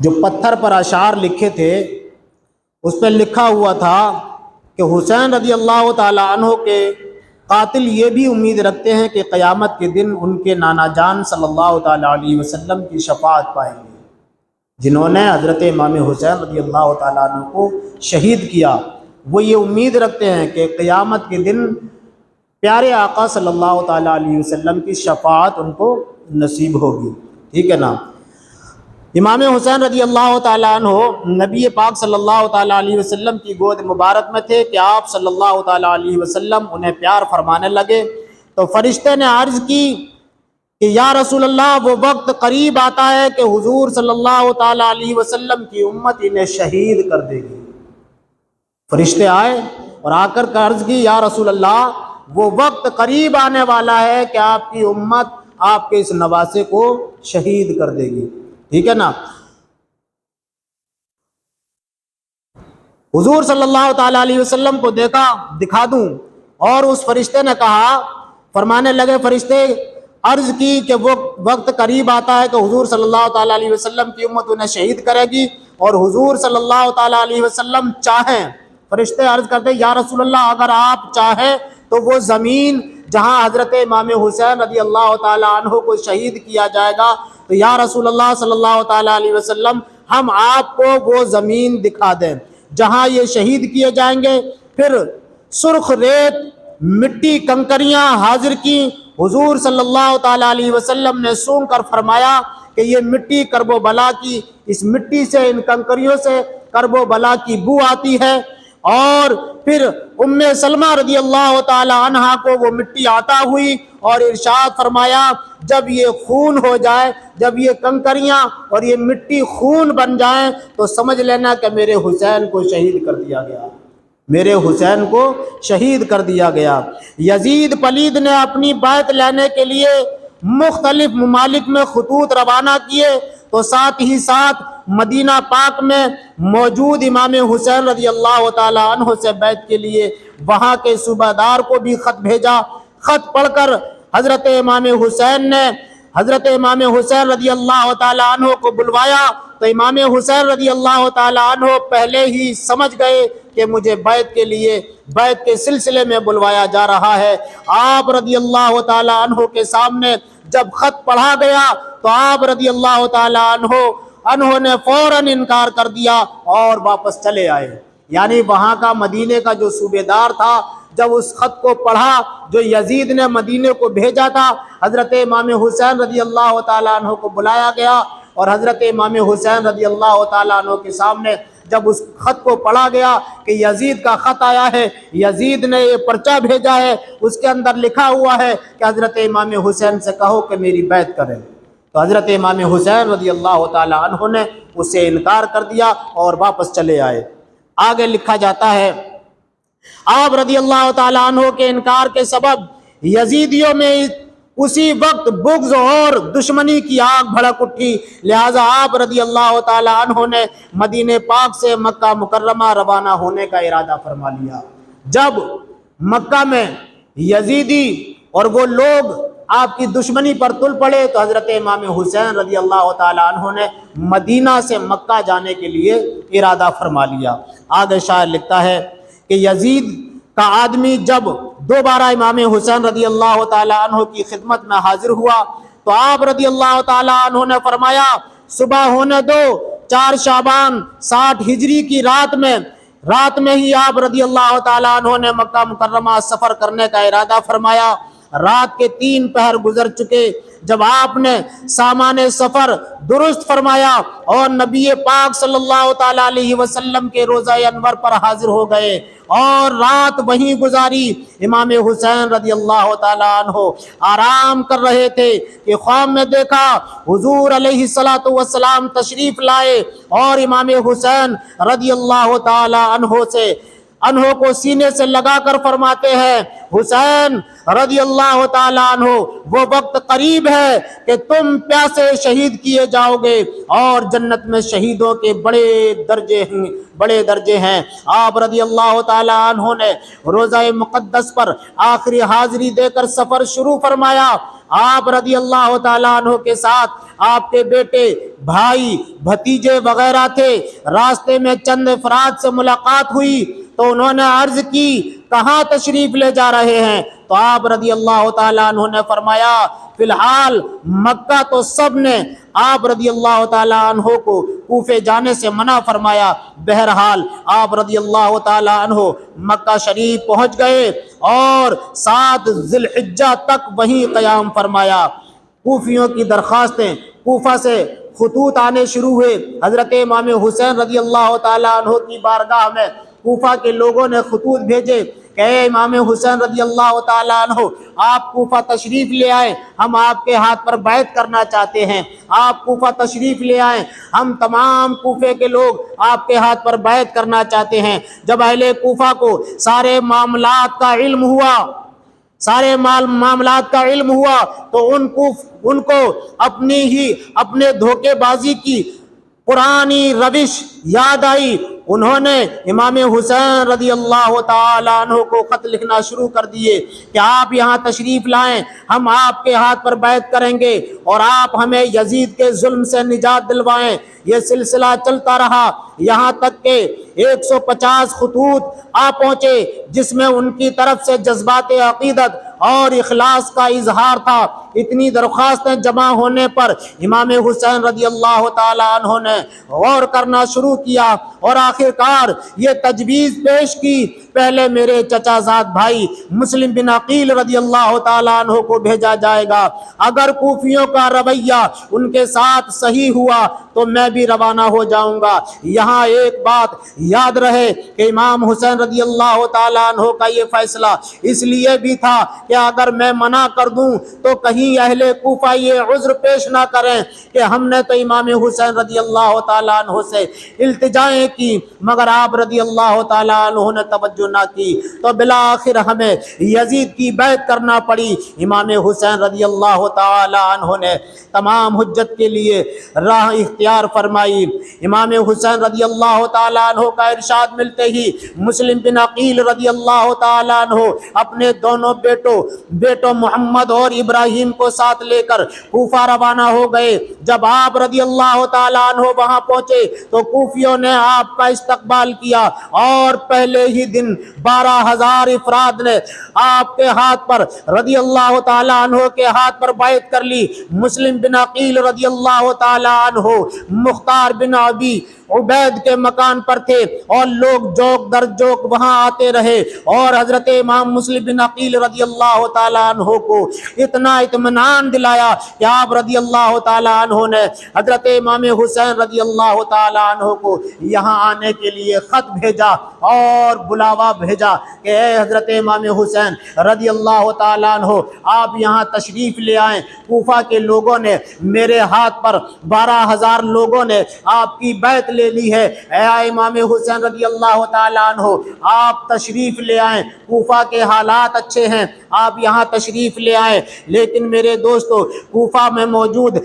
جو پتھر پر اشعار لکھے تھے اس پہ لکھا ہوا تھا کہ حسین رضی اللہ تعالیٰ عنہ کے قاتل یہ بھی امید رکھتے ہیں کہ قیامت کے دن ان کے نانا جان صلی اللہ تعالیٰ علیہ وسلم کی شفاعت پائیں گے، جنہوں نے حضرت امام حسین رضی اللہ تعالیٰ عنہ کو شہید کیا۔ وہ یہ امید رکھتے ہیں کہ قیامت کے دن پیارے آقا صلی اللہ تعالیٰ علیہ وسلم کی شفاعت ان کو نصیب ہوگی، ٹھیک ہے نا۔ امام حسین رضی اللہ تعالیٰ عنہ نبی پاک صلی اللہ تعالیٰ علیہ وسلم کی گود مبارک میں تھے کہ آپ صلی اللہ تعالیٰ علیہ وسلم انہیں پیار فرمانے لگے تو فرشتے نے عرض کی کہ یا رسول اللہ، وہ وقت قریب آتا ہے کہ حضور صلی اللہ تعالیٰ علیہ وسلم کی امت انہیں شہید کر دے گی۔ فرشتے آئے اور آ کر عرض کی یا رسول اللہ، وہ وقت قریب آنے والا ہے کہ آپ کی امت آپ کے اس نواسے کو شہید کر دے گی، ٹھیک ہے نا۔ حضور صلی اللہ تعالیٰ علیہ وسلم کو دیکھا، دکھا دوں؟ اور اس فرشتے نے کہا، فرمانے لگے فرشتے، عرض کی کہ وہ وقت قریب آتا ہے کہ حضور صلی اللہ تعالیٰ علیہ وسلم کی امت انہیں شہید کرے گی، اور حضور صلی اللہ تعالیٰ علیہ وسلم چاہیں، فرشتے عرض کرتے یا رسول اللہ، اگر آپ چاہیں تو وہ زمین جہاں حضرت امام حسین رضی اللہ تعالیٰ عنہ کو شہید کیا جائے گا، تو یا رسول اللہ صلی اللہ تعالیٰ علیہ وسلم، ہم آپ کو وہ زمین دکھا دیں جہاں یہ شہید کیے جائیں گے۔ پھر سرخ ریت، مٹی، کنکریاں حاضر کی۔ حضور صلی اللہ تعالیٰ علیہ وسلم نے سونگ کر فرمایا کہ یہ مٹی کرب و بلا کی، اس مٹی سے، ان کنکریوں سے کرب و بلا کی بو آتی ہے۔ اور پھر ام سلمہ رضی اللہ تعالی عنہ کو وہ مٹی عطا ہوئی اور ارشاد فرمایا جب یہ خون ہو جائے، جب یہ کنکریاں اور یہ مٹی خون بن جائیں تو سمجھ لینا کہ میرے حسین کو شہید کر دیا گیا، میرے حسین کو شہید کر دیا گیا۔ یزید پلید نے اپنی بیعت لینے کے لیے مختلف ممالک میں خطوط روانہ کیے تو ساتھ ہی ساتھ مدینہ پاک میں موجود امام حسین رضی اللہ تعالی عنہ سے بیعت کے لیے وہاں کے صوبہ دار کو بھی خط بھیجا۔ خط پڑھ کر حضرت امام حسین نے حضرت امام حسین رضی اللہ تعالی عنہ کو بلوایا تو امام حسین رضی اللہ تعالی عنہ پہلے ہی سمجھ گئے کہ مجھے بیعت کے لیے، بیعت کے سلسلے میں بلوایا جا رہا ہے۔ آپ رضی اللہ تعالی عنہ کے سامنے جب خط پڑھا گیا تو آپ رضی اللہ تعالی عنہ نے فوراً انکار کر دیا اور واپس چلے آئے۔ یعنی وہاں کا مدینے کا جو صوبے دار تھا، جب اس خط کو پڑھا جو یزید نے مدینے کو بھیجا تھا، حضرت امام حسین رضی اللہ تعالیٰ عنہ کو بلایا گیا اور حضرت امام حسین رضی اللہ تعالیٰ عنہ کے سامنے جب اس خط کو پڑھا گیا کہ یزید کا خط آیا ہے، یزید نے یہ پرچہ بھیجا ہے، اس کے اندر لکھا ہوا ہے کہ حضرت امام حسین سے کہو کہ میری بیعت کریں، تو حضرت امام حسین رضی اللہ تعالیٰ عنہ نے اس سے انکار کر دیا اور واپس چلے آئے۔ آگے لکھا جاتا ہے آپ رضی اللہ تعالیٰ عنہ کے انکار کے سبب یزیدیوں میں اسی وقت بغض اور دشمنی کی آگ بھڑک اٹھی، لہذا آپ رضی اللہ تعالیٰ عنہ نے مدینہ پاک سے مکہ مکرمہ روانہ ہونے کا ارادہ فرما لیا۔ جب مکہ میں یزیدی اور وہ لوگ آپ کی دشمنی پر تل پڑے تو حضرت امام حسین رضی اللہ تعالیٰ عنہ نے مدینہ سے مکہ جانے کے لیے ارادہ فرما لیا۔ آگے شاعر لکھتا ہے کہ یزید کا آدمی جب دوبارہ امام حسین رضی اللہ تعالیٰ عنہ کی خدمت میں حاضر ہوا تو آپ رضی اللہ تعالیٰ عنہ نے فرمایا صبح ہونے دو، 4 شعبان 60 ہجری کی رات میں ہی آپ رضی اللہ تعالیٰ عنہ نے مکہ مکرمہ سفر کرنے کا ارادہ فرمایا۔ رات کے 3 پہر گزر چکے جب آپ نے سامان سفر درست فرمایا اور نبی پاک صلی اللہ تعالیٰ علیہ وسلم کے روضہ انور پر حاضر ہو گئے اور رات وہیں گزاری۔ امام حسین رضی اللہ تعالیٰ عنہ آرام کر رہے تھے کہ خواب میں دیکھا حضور علیہ الصلوۃ والسلام تشریف لائے اور امام حسین رضی اللہ تعالیٰ عنہ سے عنہ کو سینے سے لگا کر فرماتے ہیں حسین رضی اللہ تعالیٰ عنہ وہ وقت قریب ہے کہ تم پیاسے شہید کیے جاؤ گے اور جنت میں شہیدوں کے بڑے درجے ہیں۔ آپ رضی اللہ تعالیٰ عنہ نے روضہ مقدس پر آخری حاضری دے کر سفر شروع فرمایا۔ آپ رضی اللہ تعالیٰ عنہ کے ساتھ آپ کے بیٹے، بھائی، بھتیجے وغیرہ تھے۔ راستے میں چند افراد سے ملاقات ہوئی تو انہوں نے عرض کی کہاں تشریف لے جا رہے ہیں؟ تو آپ رضی اللہ تعالیٰ عنہ نے فرمایا فی الحال مکہ تو سب نے آپ رضی اللہ تعالیٰ عنہ کو کوفے جانے سے منع فرمایا۔ بہرحال آپ رضی اللہ تعالیٰ عنہ مکہ شریف پہنچ گئے اور 7 ذی الحجہ تک وہیں قیام فرمایا۔ کوفیوں کی درخواستیں، کوفہ سے خطوط آنے شروع ہوئے۔ حضرت امام حسین رضی اللہ تعالیٰ عنہ کی بارگاہ میں کوفہ کے لوگوں نے خطوط بھیجے کہ اے امام حسین رضی اللہ تعالیٰ عنہ آپ کوفہ تشریف لے آئیں، ہم آپ کے ہاتھ پر بیعت کرنا چاہتے ہیں۔ آپ کوفہ تشریف لے آئیں، ہم تمام کوفے کے لوگ آپ کے ہاتھ پر بیعت کرنا چاہتے ہیں۔ جب اہل کوفہ کو سارے معاملات کا علم ہوا تو ان کو اپنے دھوکے بازی کی پرانی روش یاد آئی۔ انہوں نے امام حسین رضی اللہ تعالیٰ عنہ کو خط لکھنا شروع کر دیے کہ آپ یہاں تشریف لائیں، ہم آپ کے ہاتھ پر بیعت کریں گے اور آپ ہمیں یزید کے ظلم سے نجات دلوائیں۔ یہ سلسلہ چلتا رہا یہاں تک کہ 150 خطوط آ پہنچے جس میں ان کی طرف سے جذبات عقیدت اور اخلاص کا اظہار تھا۔ اتنی درخواستیں جمع ہونے پر امام حسین رضی اللہ تعالیٰ عنہ نے غور کرنا شروع کیا اور آخرکار یہ تجویز پیش کی پہلے میرے چچا زاد بھائی مسلم بن عقیل رضی اللہ تعالیٰ عنہ کو بھیجا جائے گا۔ اگر کوفیوں کا رویہ ان کے ساتھ صحیح ہوا تو میں بھی روانہ ہو جاؤں گا۔ یہاں ایک بات یاد رہے کہ امام حسین رضی اللہ تعالیٰ عنہ کا یہ فیصلہ اس لیے بھی تھا کہ اگر میں منع کر دوں تو کہیں اہل کوفہ یہ عذر پیش نہ کریں کہ ہم نے تو امام حسین رضی اللہ تعالیٰ عنہ سے التجائیں کی مگر آپ رضی اللہ تعالیٰ عنہ نے توجہ نہ کی، تو بالآخر ہمیں یزید کی بیعت کرنا پڑی۔ امام حسین رضی اللہ تعالیٰ عنہ نے تمام حجت کے لیے راہ اختیار فرمائی۔ امام حسین رضی اللہ تعالیٰ عنہ کا ارشاد ملتے ہی مسلم بن عقیل رضی اللہ تعالیٰ عنہ اپنے دونوں بیٹوں محمد اور ابراہیم کو ساتھ لے کر کوفہ روانہ ہو گئے۔ جب آپ رضی اللہ تعالیٰ عنہ وہاں پہنچے تو کوفیوں نے آپ کا استقبال کیا اور پہلے ہی دن 12,000 افراد نے آپ کے ہاتھ پر رضی اللہ تعالیٰ عنہ کے ہاتھ پر بیعت کر لی۔ مسلم بن عقیل رضی اللہ تعالیٰ عنہ مختار بن ابی عبید کے مکان پر تھے اور لوگ جوک در جوک وہاں آتے رہے اور حضرت امام مسلم بن عقیل رضی اللہ تعالیٰ عنہ کو اتنا اطمینان دلایا کہ آپ رضی اللہ تعالیٰ عنہ نے حضرت امام حسین رضی اللہ تعالیٰ عنہ کو یہاں آنے کے لیے خط بھیجا اور بلاوا بھیجا کہ اے حضرت امام حسین رضی اللہ تعالیٰ عنہ آپ یہاں تشریف لے آئیں۔ کوفہ کے لوگوں نے میرے ہاتھ پر 12,000 لوگوں نے آپ کی بیعت لے لی ہے۔ اے امام حسین رضی اللہ تعالیٰ عنہ آپ تشریف لے آئیں، کوفہ کے حالات اچھے ہیں، آپ یہاں تشریف لے آئیں۔ لیکن میرے دوستو کوفہ میں موجود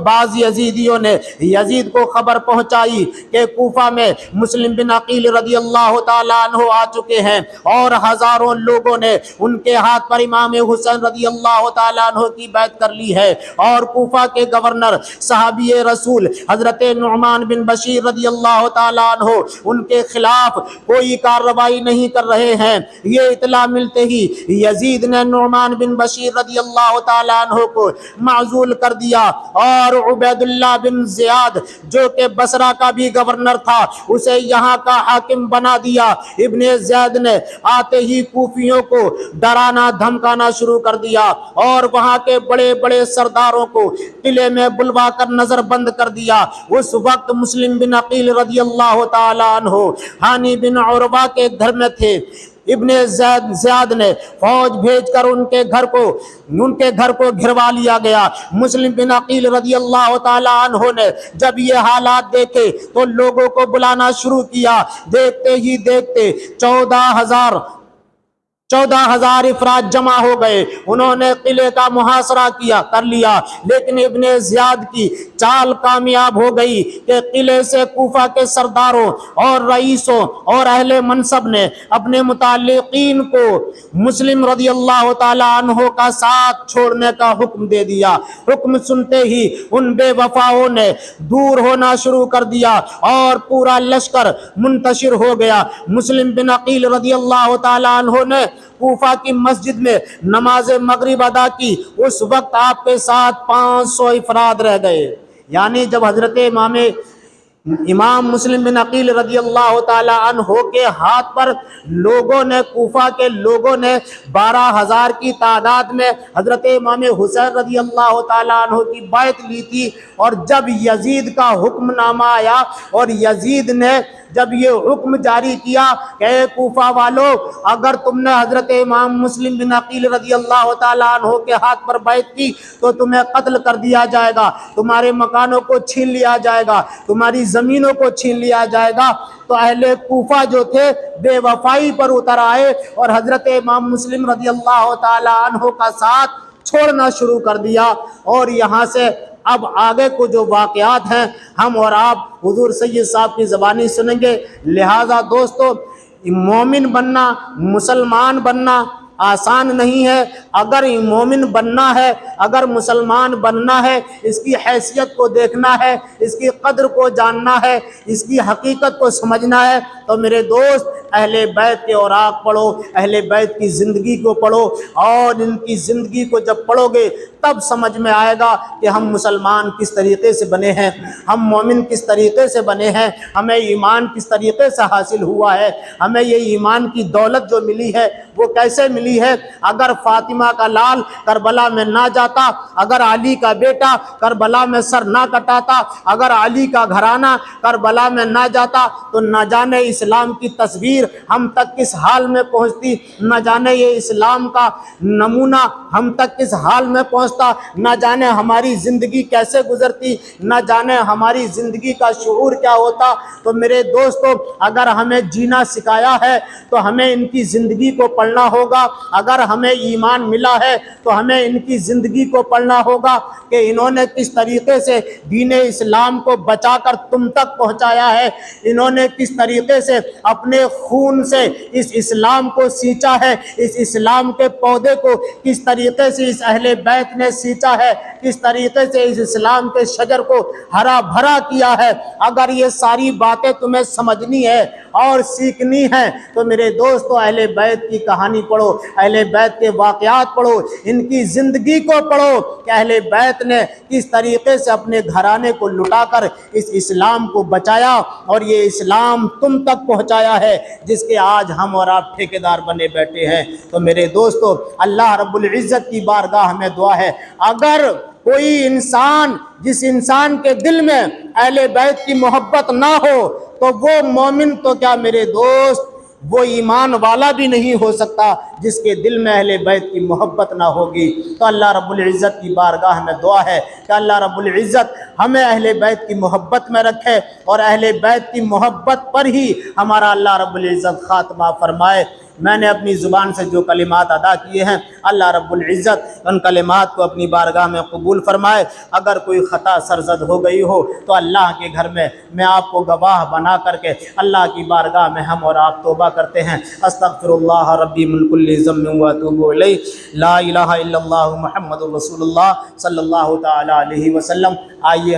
بعض یزیدیوں نے یزید کو خبر پہنچائی کہ کوفہ میں مسلم بن عقیل رضی اللہ تعالیٰ عنہ آ چکے ہیں اور ہزاروں لوگوں نے ان کے ہاتھ پر امام حسین رضی اللہ تعالیٰ عنہ کی بیعت کر لی ہے اور کوفہ کے گورنر صحابی رسول حضرت نعمان بن بشیر رضی اللہ تعالیٰ عنہ ان کے خلاف کوئی کارروائی نہیں کر رہے ہیں۔ یہ اطلاع ملتے ہی یزید نے نعمان بن بشیر رضی اللہ تعالیٰ عنہ کو معزول کر دیا اور عبید اللہ بن زیاد جو کہ بصرہ کا بھی گورنر تھا اسے یہاں کا حاکم بنا دیا۔ ابن زید نے آتے ہی کوفیوں کو ڈرانا دھمکانا شروع کر دیا اور وہاں کے بڑے بڑے سرداروں کو قلعے میں بلوا کر نظر بند کر دیا۔ اس وقت مسلم بن عقیل رضی اللہ تعالیٰ عنہ ہانی بن عروہ کے گھر میں تھے۔ ابن زیاد نے فوج بھیج کر ان کے گھر کو گھروا لیا گیا۔ مسلم بن عقیل رضی اللہ تعالی عنہ نے جب یہ حالات دیکھے تو لوگوں کو بلانا شروع کیا۔ دیکھتے ہی دیکھتے 14,000 افراد جمع ہو گئے۔ انہوں نے قلعے کا محاصرہ کر لیا، لیکن ابن زیاد کی چال کامیاب ہو گئی کہ قلعے سے کوفہ کے سرداروں اور رئیسوں اور اہل منصب نے اپنے متعلقین کو مسلم رضی اللہ تعالی عنہ کا ساتھ چھوڑنے کا حکم دے دیا۔ حکم سنتے ہی ان بے وفاؤں نے دور ہونا شروع کر دیا اور پورا لشکر منتشر ہو گیا۔ مسلم بن عقیل رضی اللہ تعالی عنہ نے کوفہ کی مسجد میں نماز مغرب ادا کی۔ اس وقت آپ کے ساتھ 500 افراد رہ گئے۔ یعنی جب حضرت امام مسلم بن عقیل رضی اللہ تعالی عنہ کے ہاتھ پر کوفہ کے لوگوں نے 12,000 کی تعداد میں حضرت امام حسین رضی اللہ تعالی عنہ کی بیعت لی تھی، اور جب یزید کا حکم نامہ آیا اور یزید نے جب یہ حکم جاری کیا کہ اے کوفہ والو، اگر تم نے حضرت امام مسلم بن عقیل رضی اللہ تعالی عنہ کے ہاتھ پر بیعت کی تو تمہیں قتل کر دیا جائے گا، تمہارے مکانوں کو چھین لیا جائے گا، تمہاری زمینوں کو چھین لیا جائے گا۔ تو اہل کوفہ جو تھے بے وفائی پر اتر آئے اور حضرت امام مسلم رضی اللہ تعالی عنہ کا ساتھ چھوڑنا شروع کر دیا۔ اور یہاں سے اب آگے کو جو واقعات ہیں ہم اور آپ حضور سید صاحب کی زبانی سنیں گے۔ لہٰذا دوستو، مومن بننا، مسلمان بننا آسان نہیں ہے۔ اگر مومن بننا ہے، اگر مسلمان بننا ہے، اس کی حیثیت کو دیکھنا ہے، اس کی قدر کو جاننا ہے، اس کی حقیقت کو سمجھنا ہے، تو میرے دوست اہل بیت کے اوراق پڑھو، اہل بیت کی زندگی کو پڑھو، اور ان کی زندگی کو جب پڑھو گے تب سمجھ میں آئے گا کہ ہم مسلمان کس طریقے سے بنے ہیں، ہم مومن کس طریقے سے بنے ہیں، ہمیں ایمان کس طریقے سے حاصل ہوا ہے، ہمیں یہ ایمان کی دولت جو ملی ہے وہ کیسے ملی ہے۔ اگر فاطمہ کا لال کربلا میں نہ جاتا، اگر علی کا بیٹا کربلا میں سر نہ کٹاتا، اگر علی کا گھرانہ کربلا میں نہ جاتا تو نہ جانے اسلام کی تصویر ہم تک کس حال میں پہنچتی، نہ جانے یہ اسلام کا نمونہ ہم تک کس حال میں پہنچتا، نہ جانے ہماری زندگی کیسے گزرتی، نہ جانے ہماری زندگی کا شعور کیا ہوتا۔ تو میرے دوستو، اگر ہمیں جینا سکھایا ہے تو ہمیں ان کی زندگی کو پڑھنا ہوگا، اگر ہمیں ایمان ملا ہے تو ہمیں ان کی زندگی کو پڑھنا ہوگا کہ انہوں نے کس طریقے سے دین اسلام کو بچا کر تم تک پہنچایا ہے، انہوں نے کس طریقے سے اپنے خون سے اس اسلام کو سینچا ہے، اس اسلام کے پودے کو کس طریقے سے اس اہل بیت نے سینچا ہے، کس طریقے سے اس اسلام کے شجر کو ہرا بھرا کیا ہے۔ اگر یہ ساری باتیں تمہیں سمجھنی ہے اور سیکھنی ہے تو میرے دوستو اہل بیت کی کہانی پڑھو، اہل بیت کے واقعات پڑھو، ان کی زندگی کو پڑھو کہ اہل بیت نے کس طریقے سے اپنے گھرانے کو لٹا کر اس اسلام کو بچایا اور یہ اسلام تم تک پہنچایا ہے جس کے آج ہم اور آپ ٹھیکیدار بنے بیٹھے ہیں۔ تو میرے دوستو، اللہ رب العزت کی بارگاہ میں دعا ہے، اگر کوئی انسان، جس انسان کے دل میں اہل بیت کی محبت نہ ہو تو وہ مومن تو کیا میرے دوست، وہ ایمان والا بھی نہیں ہو سکتا جس کے دل میں اہل بیت کی محبت نہ ہوگی۔ تو اللہ رب العزت کی بارگاہ میں دعا ہے کہ اللہ رب العزت ہمیں اہل بیت کی محبت میں رکھے اور اہل بیت کی محبت پر ہی ہمارا اللہ رب العزت خاتمہ فرمائے۔ میں نے اپنی زبان سے جو کلمات ادا کیے ہیں، اللہ رب العزت ان کلمات کو اپنی بارگاہ میں قبول فرمائے۔ اگر کوئی خطا سرزد ہو گئی ہو تو اللہ کے گھر میں آپ کو گواہ بنا کر کے اللہ کی بارگاہ میں ہم اور آپ توبہ کرتے ہیں۔ استغفر اللہ ربی من کل ذنب واتوب الیہ، لا الہ الا اللہ محمد رسول اللہ صلی اللہ تعالی علیہ وسلم۔ آئیے